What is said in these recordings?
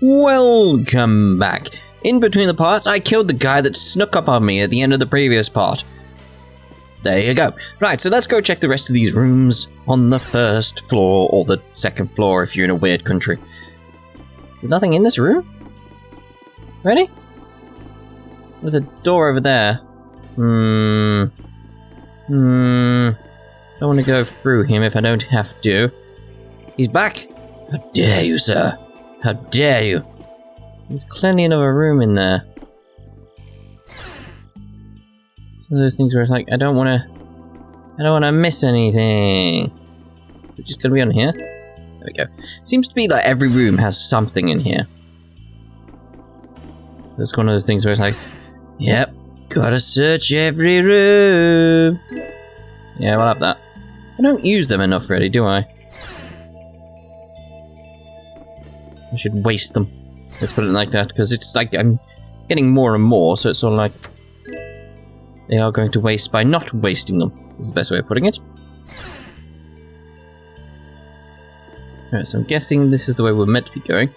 Welcome back. In between the parts, I killed the guy that snuck up on me at the end of the previous part. There you go. Right, so let's go check the rest of these rooms on the first floor, or the second floor if you're in a weird country. There's nothing in this room? Ready? There's a door over there. Don't want to go through him if I don't have to. He's back! How dare you, sir? How dare you? There's clearly another room in there. One of those things where it's like, I don't want to miss anything. We're just gonna be on here. There we go. Seems to be like every room has something in here. It's one of those things where it's like, yep, gotta search every room. Yeah, we'll have that. I don't use them enough, really, do I? I should waste them. Let's put it like that, because it's like I'm getting more and more, so it's sort of like they are going to waste by not wasting them, is the best way of putting it. Alright, so I'm guessing this is the way we're meant to be going.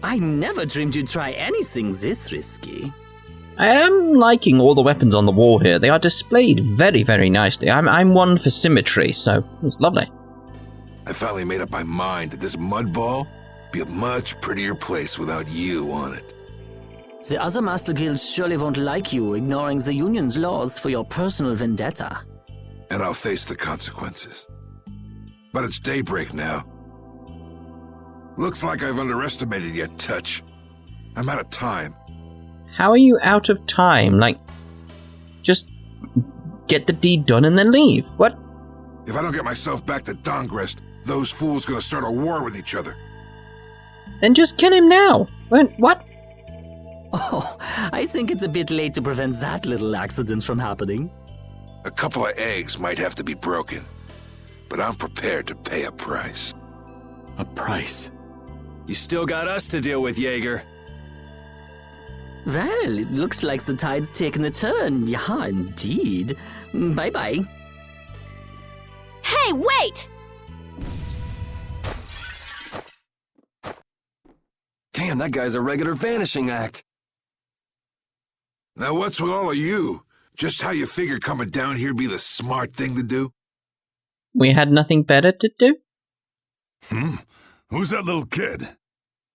I never dreamed you'd try anything this risky. I am liking all the weapons on the wall here. They are displayed very, very nicely. I'm one for symmetry, so it's lovely. I finally made up my mind that this mud ball would be a much prettier place without you on it. The other Master Guilds surely won't like you ignoring the Union's laws for your personal vendetta. And I'll face the consequences. But it's daybreak now. Looks like I've underestimated your touch. I'm out of time. How are you out of time? Like, just get the deed done and then leave. What? If I don't get myself back to Dongrest, those fools gonna start a war with each other. Then just kill him now. What? Oh, I think it's a bit late to prevent that little accident from happening. A couple of eggs might have to be broken, but I'm prepared to pay a price. A price? You still got us to deal with, Jaeger. Well, it looks like the tide's taken a turn. Yeah, indeed. Bye-bye. Hey, wait! Damn, that guy's a regular vanishing act. Now what's with all of you? Just how you figure coming down here be the smart thing to do? We had nothing better to do? Who's that little kid?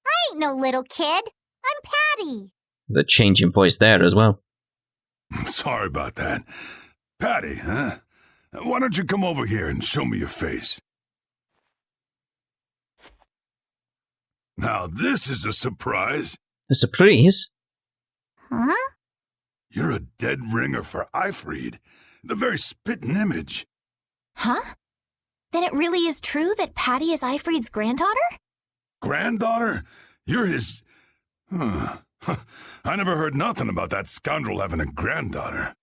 I ain't no little kid. I'm Patty. There's a change in voice there as well. Sorry about that. Patty, huh? Why don't you come over here and show me your face? Now this is a surprise. A surprise? Huh? You're a dead ringer for Ifrid. The very spitting image. Huh? Then it really is true that Patty is Ifrid's granddaughter? Granddaughter? You're his... Huh. I never heard nothing about that scoundrel having a granddaughter.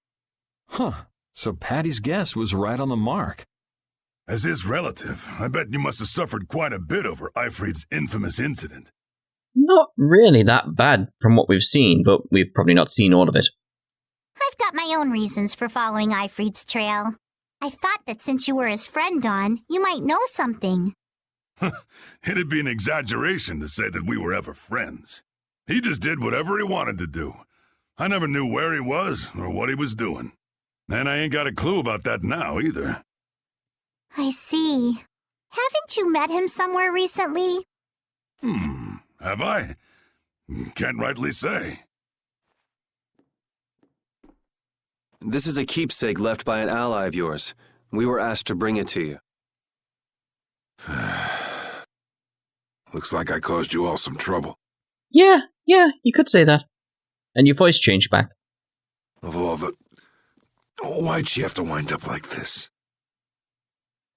Huh. So Patty's guess was right on the mark. As his relative, I bet you must have suffered quite a bit over Ifrid's infamous incident. Not really that bad from what we've seen, but we've probably not seen all of it. I've got my own reasons for following Ifrid's trail. I thought that since you were his friend, Dawn, you might know something. It'd be an exaggeration to say that we were ever friends. He just did whatever he wanted to do. I never knew where he was or what he was doing. And I ain't got a clue about that now, either. I see. Haven't you met him somewhere recently? Have I? Can't rightly say. This is a keepsake left by an ally of yours. We were asked to bring it to you. Looks like I caused you all some trouble. Yeah, you could say that. And your voice changed back. Of all the... Why'd she have to wind up like this?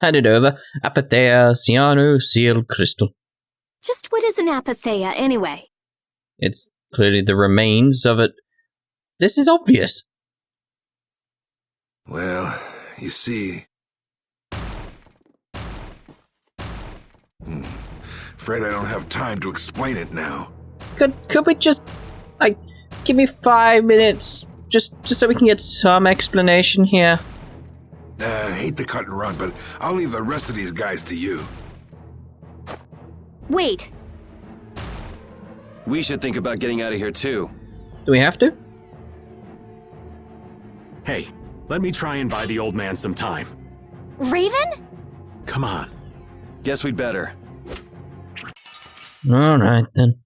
Hand it over. Apatheia, Cyano, Seal, Crystal. Just what is an apatheia, anyway? It's clearly the remains of it. This is obvious. Well, you see... Afraid I don't have time to explain it now. Could we just, like, Give me 5 minutes. Just so we can get some explanation here. Hate to cut and run, but I'll leave the rest of these guys to you. Wait. We should think about getting out of here too. Do we have to? Hey, let me try and buy the old man some time. Raven? Come on. Guess we'd better. Alright then.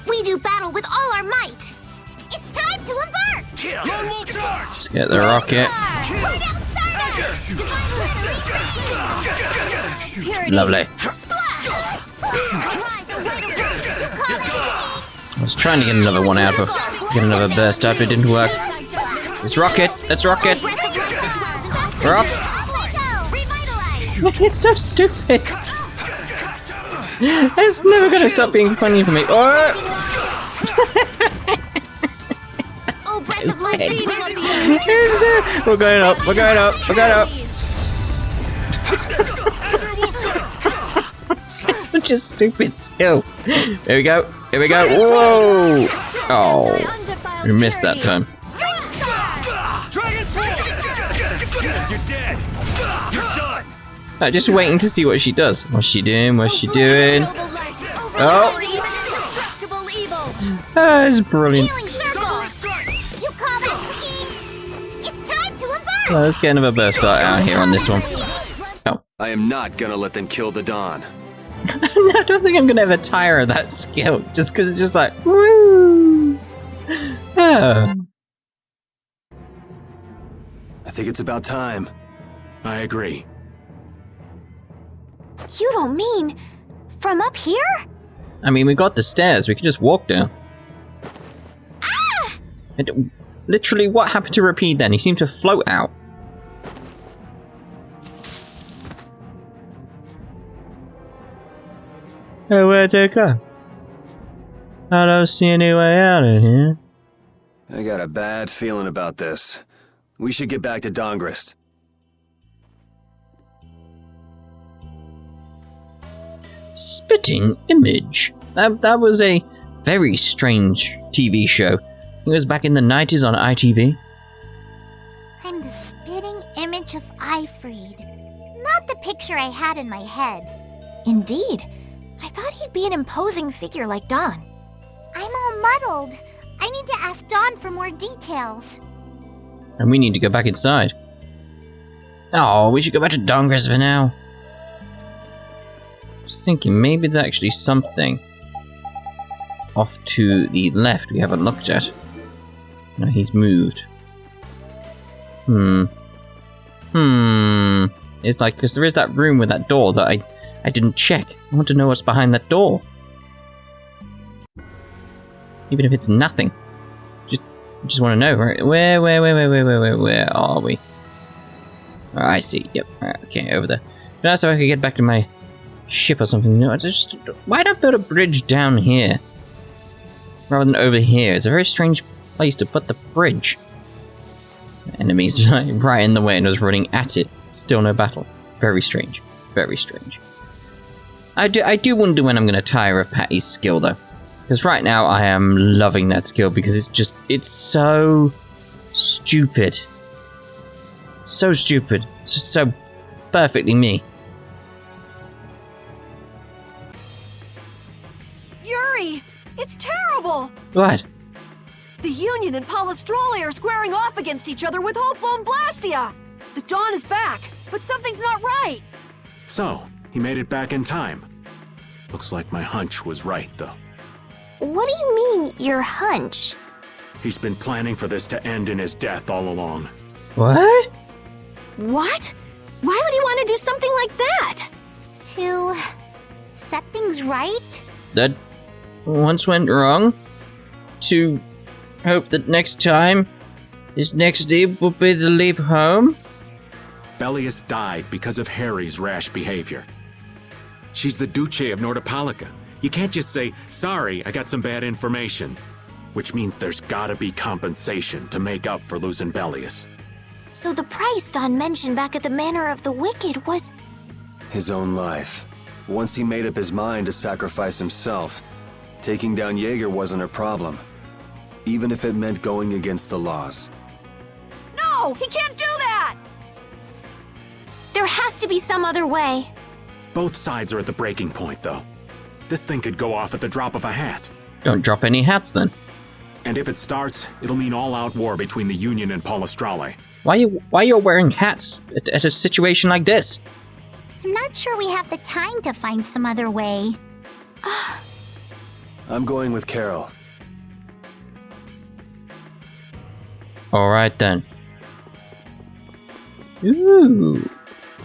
We do battle with all our might. It's time to embark. Lone Wolf charge! Let's get the rocket. We're down starters. Purity. Lovely. Splash. Rise a light of light. You call that I was trying to get another one out, but get another burst up, it didn't work. Let's rocket. Let's rocket. We're off. It's so stupid. It's never gonna stop being funny to me. Oh! Oh, breath of life beating on the earth. We're going up. We're going up. We're going up. Such a stupid skill. Here we go. Here we go. Whoa! Oh, we missed that time. You're dead. You're done. Just waiting to see what she does. What's she doing? What's she doing? Oh! That's brilliant. Healing circle. You call that cooking? It's time to embark. Well, let's get another burst start out here on this one. Oh. I am not gonna let them kill the Dawn. I don't think I'm gonna ever tire of that skill, just because it's just like, woo! Oh. I think it's about time. I agree. You don't mean from up here? I mean, we got the stairs, we could just walk down. And literally, what happened to Rapide then? He seemed to float out. Oh, where'd they go? I don't see any way out of here. I got a bad feeling about this. We should get back to Dongrist. Spitting Image. That was a very strange TV show. It was back in the 90s on ITV. I'm the spitting image of Ifried. Not the picture I had in my head. Indeed. I thought he'd be an imposing figure like Dawn. I'm all muddled. I need to ask Dawn for more details. And we need to go back inside. Oh, we should go back to Dongrist for now. Just thinking, maybe there's actually something off to the left we haven't looked at. No, he's moved. It's like, because there is that room with that door that I didn't check. I want to know what's behind that door. Even if it's nothing. Just want to know, right? Where are we? Oh, I see, yep. Right, okay, over there. But also I could get back to my ship or something. No, why not build a bridge down here? Rather than over here. It's a very strange place to put the bridge. Enemies right in the way and was running at it. Still no battle. Very strange. Very strange. I do wonder when I'm going to tire of Patty's skill though. Because right now I am loving that skill because it's so stupid. So stupid. It's just so perfectly me. Yuri! It's terrible! What? The Union and Palestrole are squaring off against each other with Hopeful and Blastia! The Dawn is back, but something's not right! So, he made it back in time. Looks like my hunch was right, though. What do you mean, your hunch? He's been planning for this to end in his death all along. What? What? Why would he want to do something like that? To set things right? That once went wrong? To hope that next time, his next leap will be the leap home? Bellius died because of Harry's rash behavior. She's the Duce of Nordapalica. You can't just say, sorry, I got some bad information. Which means there's gotta be compensation to make up for losing Bellius. So the price Dawn mentioned back at the Manor of the Wicked was... His own life. Once he made up his mind to sacrifice himself, taking down Jaeger wasn't a problem. even if it meant going against the laws. No, he can't do that! There has to be some other way. Both sides are at the breaking point, though. This thing could go off at the drop of a hat. Don't drop any hats then. And if it starts, it'll mean all-out war between the Union and Palastrale. Why you're wearing hats at a situation like this? I'm not sure we have the time to find some other way. I'm going with Carol. Alright then. Ooh.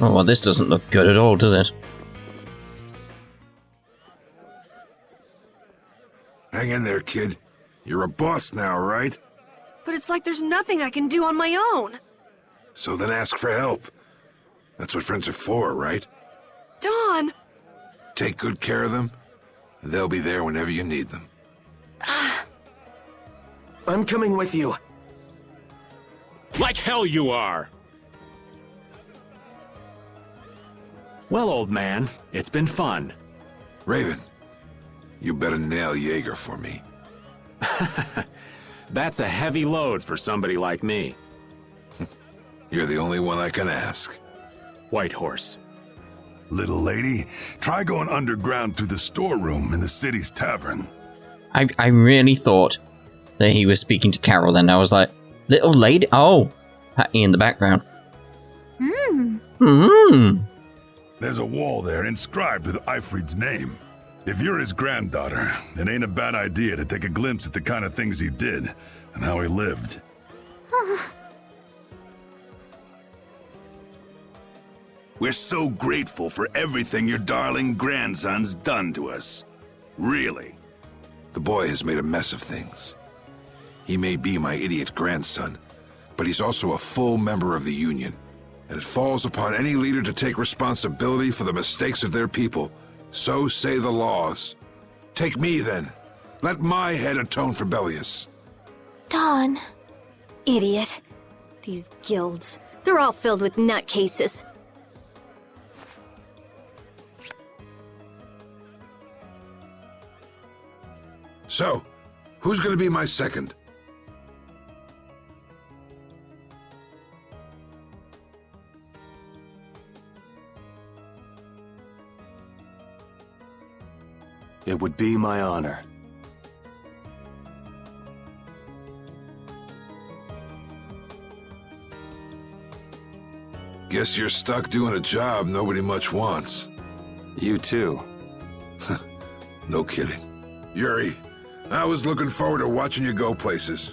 Oh, well, this doesn't look good at all, does it? Hang in there, kid. You're a boss now, right? But it's like there's nothing I can do on my own. So then ask for help. That's what friends are for, right? Dawn! Take good care of them, and they'll be there whenever you need them. I'm coming with you. Like hell you are! Well, old man, it's been fun. Raven, you better nail Jaeger for me. That's a heavy load for somebody like me. You're the only one I can ask. White Horse. Little lady, try going underground through the storeroom in the city's tavern. I really thought that he was speaking to Carol then. I was like, little lady? Oh, Patty in the background. There's a wall there inscribed with Eifried's name. If you're his granddaughter, it ain't a bad idea to take a glimpse at the kind of things he did and how he lived. We're so grateful for everything your darling grandson's done to us. Really. The boy has made a mess of things. He may be my idiot grandson, but he's also a full member of the Union, and it falls upon any leader to take responsibility for the mistakes of their people. So say the laws. Take me, then. Let my head atone for Bellius. Dawn. Idiot. These guilds, they're all filled with nutcases. So, who's gonna be my second? It would be my honor. Guess you're stuck doing a job nobody much wants. You too. No kidding. Yuri, I was looking forward to watching you go places.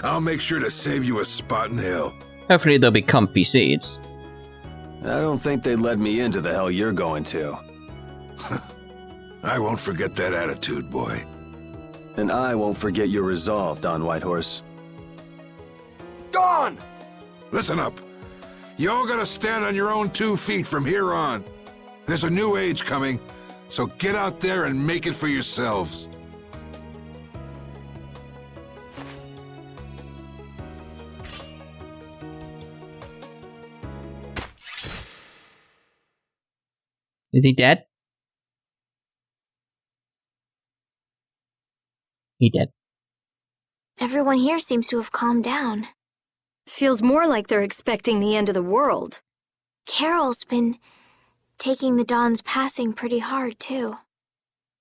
I'll make sure to save you a spot in hell. Hopefully there'll be comfy seats. I don't think they'd let me into the hell you're going to. I won't forget that attitude, boy. And I won't forget your resolve, Don Whitehorse. Dawn! Listen up. You all gotta stand on your own 2 feet from here on. There's a new age coming, so get out there and make it for yourselves. Is he dead? He dead. Everyone here seems to have calmed down. Feels more like they're expecting the end of the world. Carol's been taking the Dawn's passing pretty hard, too.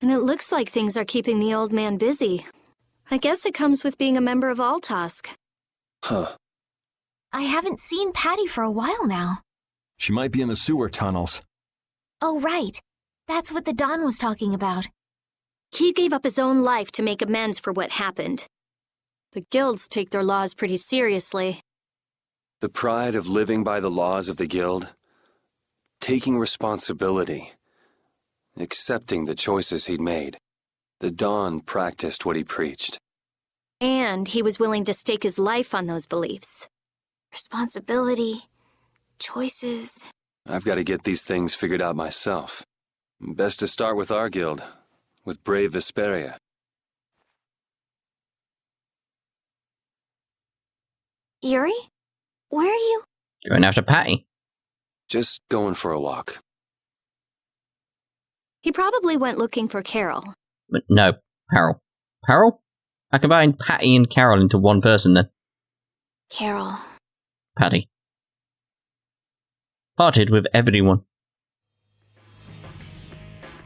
And it looks like things are keeping the old man busy. I guess it comes with being a member of Altosk. Huh. I haven't seen Patty for a while now. She might be in the sewer tunnels. Oh, right. That's what the Dawn was talking about. He gave up his own life to make amends for what happened. The guilds take their laws pretty seriously. The pride of living by the laws of the guild, taking responsibility, accepting the choices he'd made. The Dawn practiced what he preached. And he was willing to stake his life on those beliefs. Responsibility, choices. I've got to get these things figured out myself. Best to start with our guild, with brave Vesperia. Yuri? Where are you? Going after Patty. Just going for a walk. He probably went looking for Carol. But no, Harold. Harold? I combined Patty and Carol into one person then. Carol. Patty. Parted with everyone.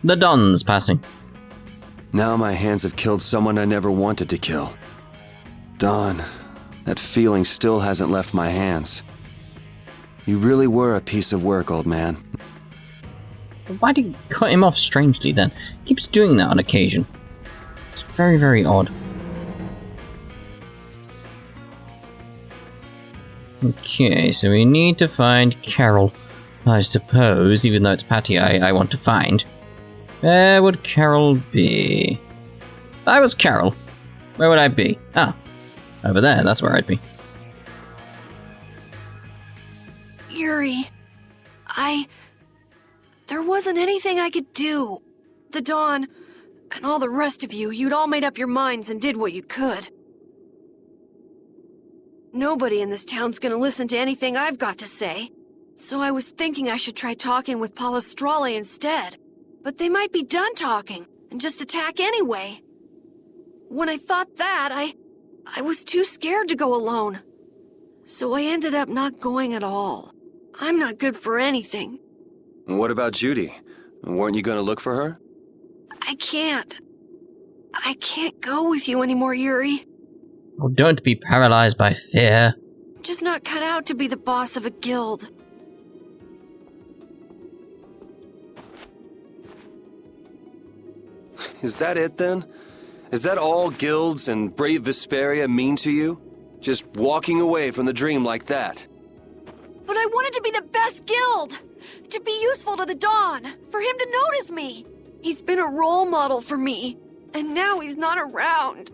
The Don's passing. Now my hands have killed someone I never wanted to kill. Don, that feeling still hasn't left my hands. You really were a piece of work, old man. Why did you cut him off strangely then? He keeps doing that on occasion. It's very, very odd. Okay, so we need to find Carol. I suppose, even though it's Patty I want to find. Where would Carol be? If I was Carol, where would I be? Ah, over there, that's where I'd be. Yuri, there wasn't anything I could do. The Dawn, and all the rest of you'd all made up your minds and did what you could. Nobody in this town's gonna listen to anything I've got to say. So I was thinking I should try talking with Palastrale instead. But they might be done talking, and just attack anyway. When I thought that, I was too scared to go alone. So I ended up not going at all. I'm not good for anything. What about Judy? Weren't you going to look for her? I can't. I can't go with you anymore, Yuri. Oh, don't be paralyzed by fear. I'm just not cut out to be the boss of a guild. Is that it then? Is that all guilds and brave Vesperia mean to you? Just walking away from the dream like that? But I wanted to be the best guild! To be useful to the Dawn! For him to notice me! He's been a role model for me, and now he's not around.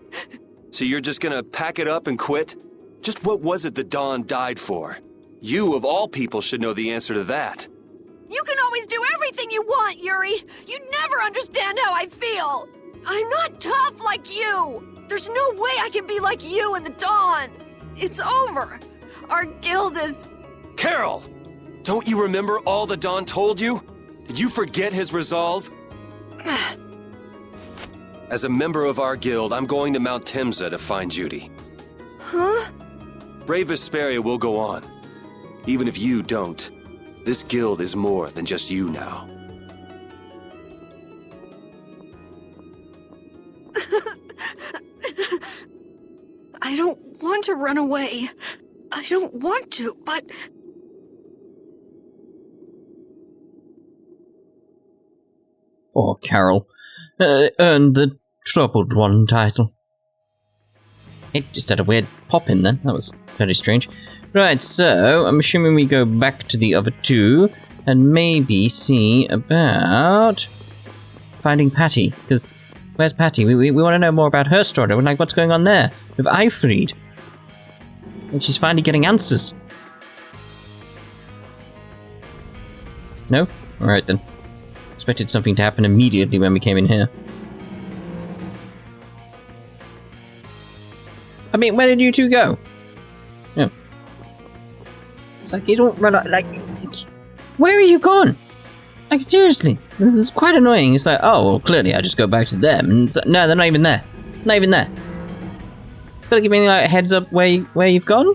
So you're just gonna pack it up and quit? Just what was it the Dawn died for? You, of all people, should know the answer to that. You can always do everything you want, Yuri! You'd never understand how I feel! I'm not tough like you! There's no way I can be like you and the Dawn! It's over! Our guild is... Carol! Don't you remember all the Dawn told you? Did you forget his resolve? As a member of our guild, I'm going to Mount Timza to find Judy. Huh? Brave Vesperia will go on. Even if you don't, this guild is more than just you now. I don't want to run away. I don't want to, but... Poor Carol. Earned the Troubled One title. It just had a weird pop in then. That was very strange. Right, so I'm assuming we go back to the other two and maybe see about finding Patty. Because where's Patty? We want to know more about her story. We're like, what's going on there with Eifried? And she's finally getting answers. No? Alright then. Expected something to happen immediately when we came in here. I mean, where did you two go? Yeah. It's like, you don't run out, like... Where are you gone? Like, seriously. This is quite annoying. It's like, oh, well, clearly I just go back to them. And it's like, no, they're not even there. Not even there. Gotta give me, like, a heads up where you've gone?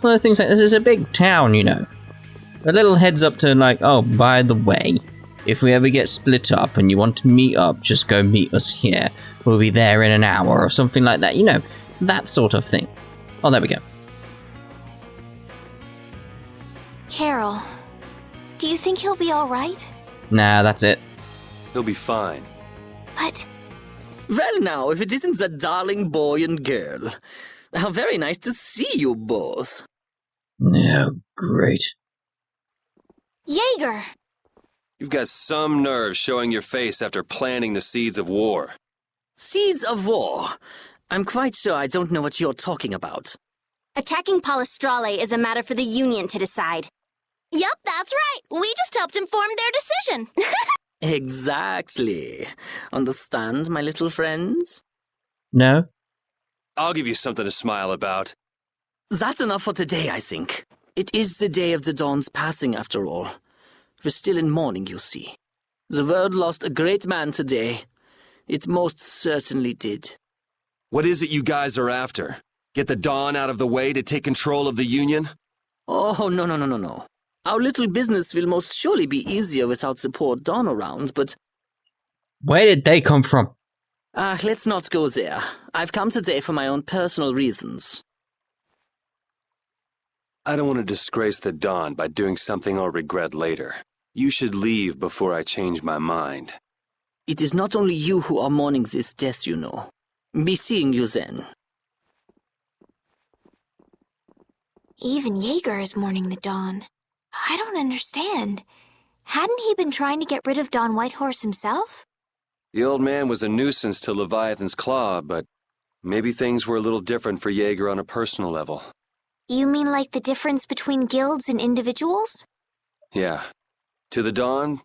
One of the things like, this is a big town, you know. A little heads up to, like, oh, by the way, if we ever get split up and you want to meet up, just go meet us here. We'll be there in an hour or something like that. You know, that sort of thing. Oh, there we go. Carol, do you think he'll be alright? Nah, that's it. He'll be fine. But... Well now, if it isn't that darling boy and girl. How very nice to see you both. Oh, great. Jaeger! You've got some nerve showing your face after planting the seeds of war. Seeds of war? I'm quite sure I don't know what you're talking about. Attacking Palastrale is a matter for the Union to decide. Yep, that's right. We just helped inform their decision. Exactly. Understand, my little friends? No? I'll give you something to smile about. That's enough for today, I think. It is the day of the Dawn's passing, after all. We're still in mourning, you see. The world lost a great man today. It most certainly did. What is it you guys are after? Get the Dawn out of the way to take control of the Union? Oh, no. Our little business will most surely be easier without support Dawn around, but... Where did they come from? Let's not go there. I've come today for my own personal reasons. I don't want to disgrace the Dawn by doing something I'll regret later. You should leave before I change my mind. It is not only you who are mourning this death, you know. Be seeing you then. Even Jaeger is mourning the Dawn. I don't understand. Hadn't he been trying to get rid of Don Whitehorse himself? The old man was a nuisance to Leviathan's Claw, but maybe things were a little different for Jaeger on a personal level. You mean like the difference between guilds and individuals? Yeah. To the Dawn,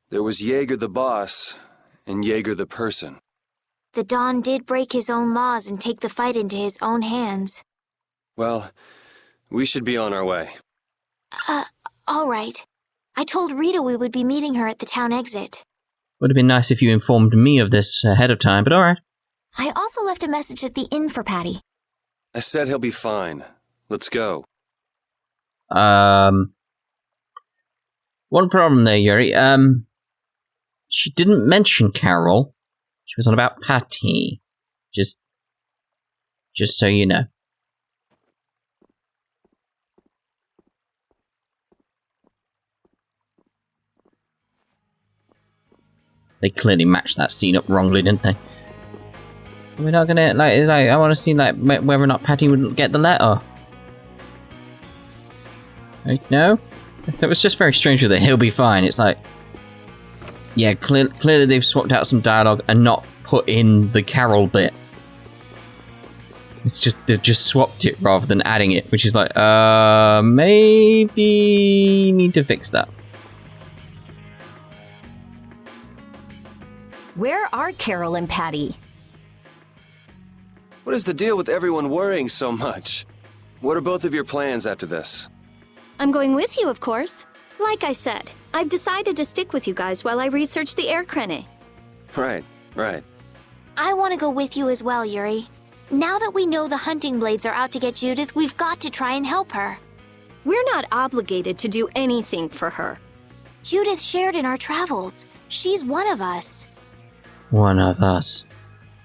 there was Jaeger the boss, and Jaeger the person. The Dawn did break his own laws and take the fight into his own hands. Well, we should be on our way. All right. I told Rita we would be meeting her at the town exit. Would have been nice if you informed me of this ahead of time, but alright. I also left a message at the inn for Patty. I said he'll be fine. Let's go. One problem there, Yuri. She didn't mention Carol. She was on about Patty. Just so you know. They clearly matched that scene up wrongly, didn't they? We're not gonna, I want to see, whether or not Patty would get the letter. No? That was just very strange with it. He'll be fine. It's like, yeah, clearly they've swapped out some dialogue and not put in the Carol bit. It's just, they've just swapped it rather than adding it, which is like, maybe need to fix that. Where are Carol and Patty? What is the deal with everyone worrying so much? What are both of your plans after this? I'm going with you, of course. Like I said, I've decided to stick with you guys while I research the air crane. Right. I want to go with you as well, Yuri. Now that we know the hunting blades are out to get Judith, we've got to try and help her. We're not obligated to do anything for her. Judith shared in our travels. She's one of us. One of us.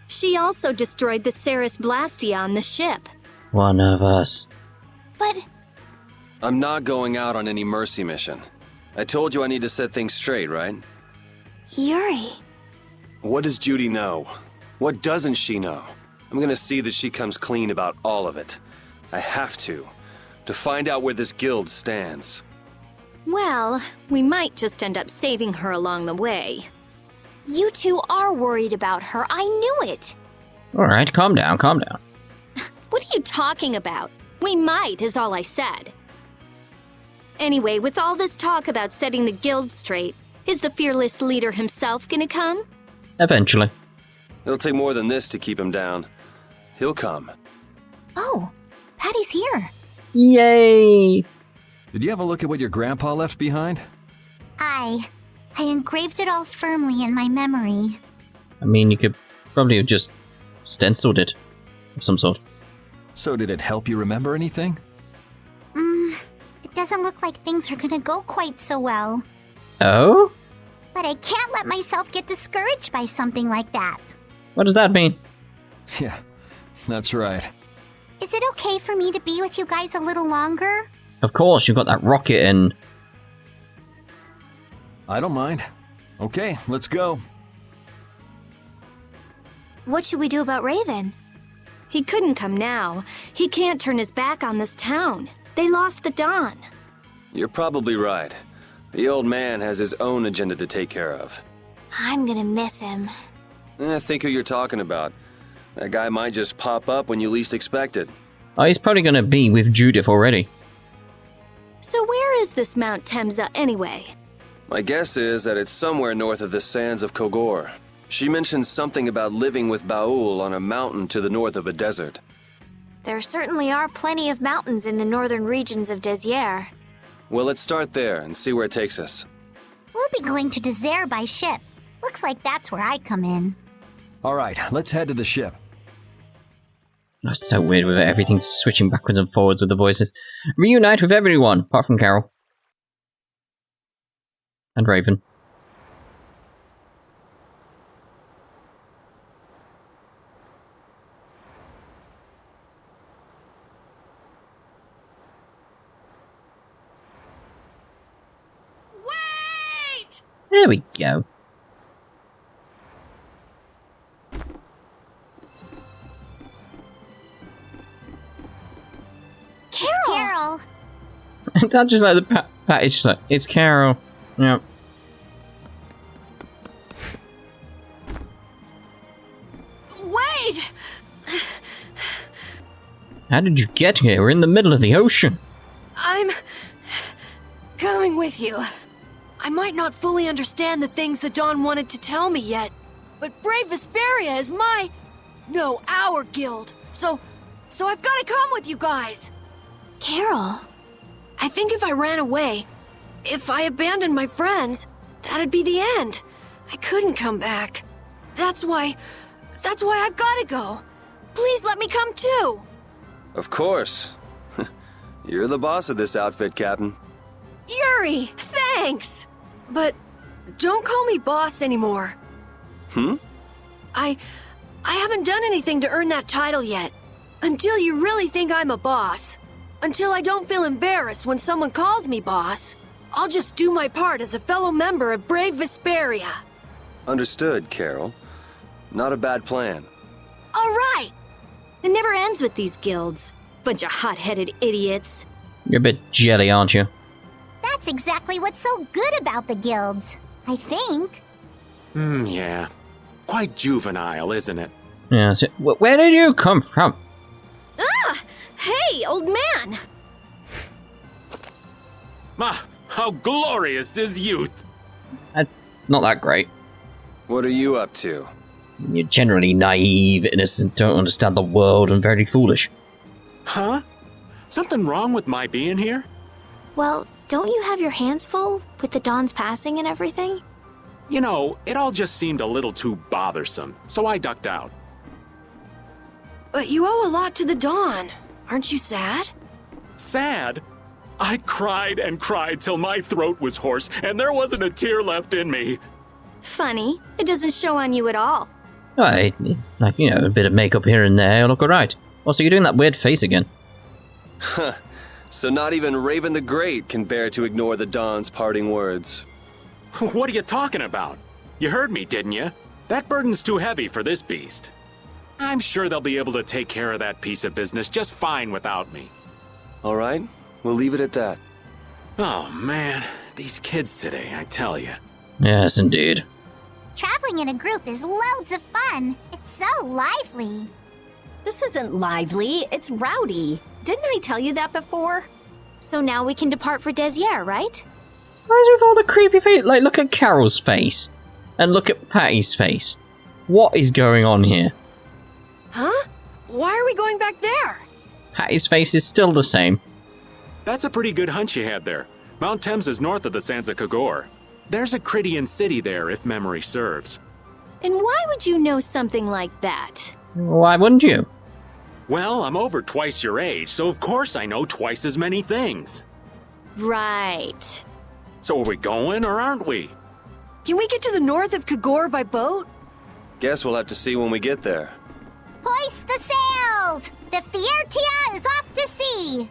She also destroyed the Ceres Blastia on the ship. One of us. But... I'm not going out on any mercy mission. I told you I need to set things straight, right? Yuri... What does Judy know? What doesn't she know? I'm gonna see that she comes clean about all of it. I have to find out where this guild stands. Well, we might just end up saving her along the way. You two are worried about her. I knew it. Alright, calm down. What are you talking about? We might, is all I said. Anyway, with all this talk about setting the guild straight, is the fearless leader himself gonna come? Eventually. It'll take more than this to keep him down. He'll come. Oh, Patty's here. Yay! Did you have a look at what your grandpa left behind? I engraved it all firmly in my memory. I mean, you could probably have just stenciled it of some sort. So did it help you remember anything? It doesn't look like things are gonna go quite so well. Oh? But I can't let myself get discouraged by something like that. What does that mean? Yeah, that's right. Is it okay for me to be with you guys a little longer? Of course, you've got that rocket and... I don't mind. Okay, let's go. What should we do about Raven? He couldn't come now. He can't turn his back on this town. They lost the Dawn. You're probably right. The old man has his own agenda to take care of. I'm gonna miss him. Think who you're talking about. That guy might just pop up when you least expect it. Oh, he's probably going to be with Judith already. So where is this Mount Temza anyway? My guess is that it's somewhere north of the sands of Kogor. She mentioned something about living with Baul on a mountain to the north of a desert. There certainly are plenty of mountains in the northern regions of Desier. Well, let's start there and see where it takes us. We'll be going to Désert by ship. Looks like that's where I come in. All right, let's head to the ship. That's so weird with everything switching backwards and forwards with the voices. Reunite with everyone, apart from Carol. And Raven. Wait! There we go. Carol! Not just like the pat, it's just like, it's Carol. Yep. Wait! How did you get here? We're in the middle of the ocean. I'm coming with you. I might not fully understand the things that Dawn wanted to tell me yet, but Brave Vesperia is our guild. So I've got to come with you guys. Carol. I think if I ran away, if I abandoned my friends, that'd be the end. I couldn't come back. That's why I've got to go. Please let me come too. Of course. You're the boss of this outfit, Captain. Yuri, thanks. But don't call me boss anymore. I haven't done anything to earn that title yet. Until you really think I'm a boss. Until I don't feel embarrassed when someone calls me boss. I'll just do my part as a fellow member of Brave Vesperia. Understood, Carol. Not a bad plan. All right. It never ends with these guilds. Bunch of hot-headed idiots. You're a bit jelly, aren't you? That's exactly what's so good about the guilds, I think. Yeah. Quite juvenile, isn't it? Yeah, so, where did you come from? Ah! Hey, old man! Ah, how glorious is youth! That's not that great. What are you up to? You're generally naive, innocent, don't understand the world, and very foolish. Huh? Something wrong with my being here? Well, don't you have your hands full with the Dawn's passing and everything? You know, it all just seemed a little too bothersome, so I ducked out. But you owe a lot to the Dawn. Aren't you sad? Sad? I cried and cried till my throat was hoarse, and there wasn't a tear left in me. Funny, it doesn't show on you at all. Right, like, you know, a bit of makeup here and there, look alright. Also, you're doing that weird face again. Huh. So not even Raven the Great can bear to ignore the Dawn's parting words. What are you talking about? You heard me, didn't you? That burden's too heavy for this beast. I'm sure they'll be able to take care of that piece of business just fine without me. All right, we'll leave it at that. Oh man, these kids today, I tell you. Yes, indeed. Traveling in a group is loads of fun. It's so lively. This isn't lively, it's rowdy. Didn't I tell you that before? So now we can depart for Desier, right? What is with all the creepy face? Like, look at Carol's face. And look at Patty's face. What is going on here? Huh? Why are we going back there? Patty's face is still the same. That's a pretty good hunch you had there. Mount Thames is north of the Sands of Kagor. There's a Crydian city there, if memory serves. And why would you know something like that? Why wouldn't you? Well, I'm over twice your age, so of course I know twice as many things. Right. So are we going, or aren't we? Can we get to the north of Kagor by boat? Guess we'll have to see when we get there. Hoist the sails! The Fiertia is off to sea!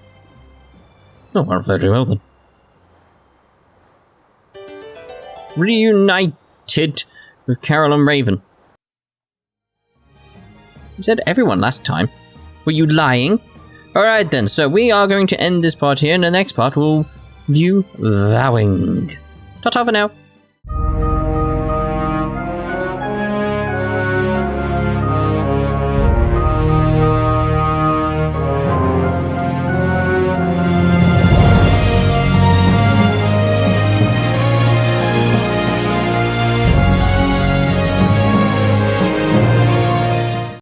Oh, well, very well then. Reunited with Carol and Raven. You said everyone last time. Were you lying? Alright then, so we are going to end this part here, and the next part will view vowing. Ta-ta for now.